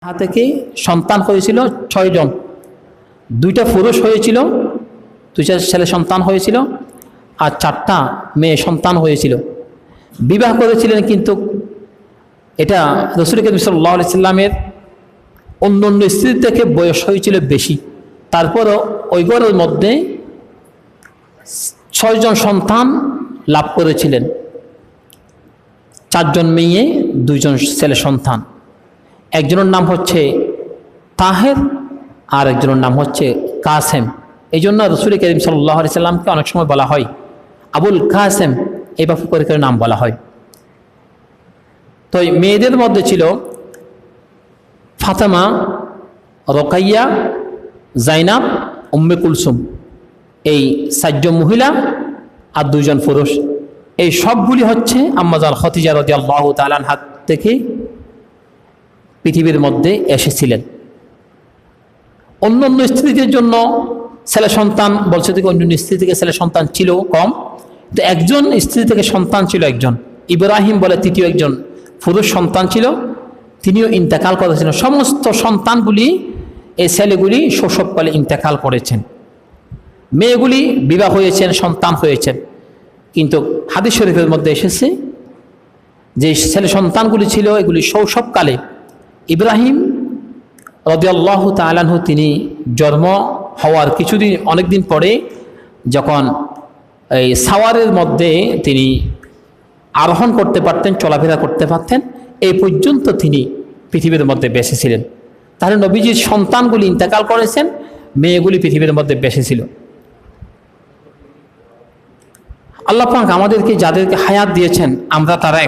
থেকে সন্তান হয়েছিল ৬ জন, 2টা পুরুষ হয়েছিল, 2টা ছেলে সন্তান হয়েছিল আর 4টা মেয়ে সন্তান হয়েছিল। বিবাহ করেছিলেন, কিন্তু এটা রাসূল করিম সাল্লাল্লাহু আলাইহি সাল্লামের অন্যান্য স্ত্রী থেকে বয়স হয়েছিল বেশি। তারপরও ওই ঘরের মধ্যে 6 জন সন্তান লাভ করেছিলেন, 4 জন মেয়ে 2 জন ছেলে সন্তান। একজনের নাম হচ্ছে তাহের আর একজনের নাম হচ্ছে কাসেম। এই জন্য রাসূল করিম সাল্লাল্লাহু আলাইহি সাল্লামকে অনেক সময় বলা হয় আবুল কাসেম, এইভাবে করে করে নাম বলা হয়। তো এই মেয়েদের মধ্যে ছিল ফাতেমা, রোকাইয়া, জাইনাব, উম্মে কুলসুম, এই 4 জন মহিলা আর 2 জন পুরুষ। এই সবগুলি হচ্ছে আম্মা জান খাদিজা রাদিয়াল্লাহু তাআলা আনহা থেকে পৃথিবীর মধ্যে এসেছিলেন। অন্যান্য স্ত্রীদের জন্য ছেলে সন্তান বলছে থেকে অন্যান্য স্ত্রী থেকে ছেলে সন্তান ছিল কম, তো একজন স্ত্রী থেকে সন্তান ছিল একজন, ইব্রাহিম বলে তৃতীয় একজন পুরুষ সন্তান ছিল, তিনিও ইন্তেকাল করেছিলেন। সমস্ত সন্তানগুলি এই ছেলেগুলি শৈশবকালে ইন্তেকাল করেছেন। মেয়েগুলি বিবাহ হয়েছেন, সন্তান হয়েছেন, কিন্তু হাদিস শরীফের মধ্যে এসেছে যে ছেলে সন্তানগুলি ছিল এগুলি শৈশবকালে। ইব্রাহিম রাদিয়াল্লাহু তাআলা আনহু তিনি জন্ম হওয়ার কিছুদিন অনেকদিন পরে যখন এই সাওয়ারের মধ্যে তিনি আরোহণ করতে পারতেন, চলাফেরা করতে পারতেন, এই পর্যন্ত তিনি পৃথিবীর মধ্যে বেঁচে ছিলেন। তাহলে নবীজির সন্তানগুলি ইন্তেকাল করেছেন, মেয়েগুলি পৃথিবীর মধ্যে বেঁচে ছিল। আল্লাহ পাক আমাদেরকে যাদেরকে হায়াত দিয়েছেন আমরা তারা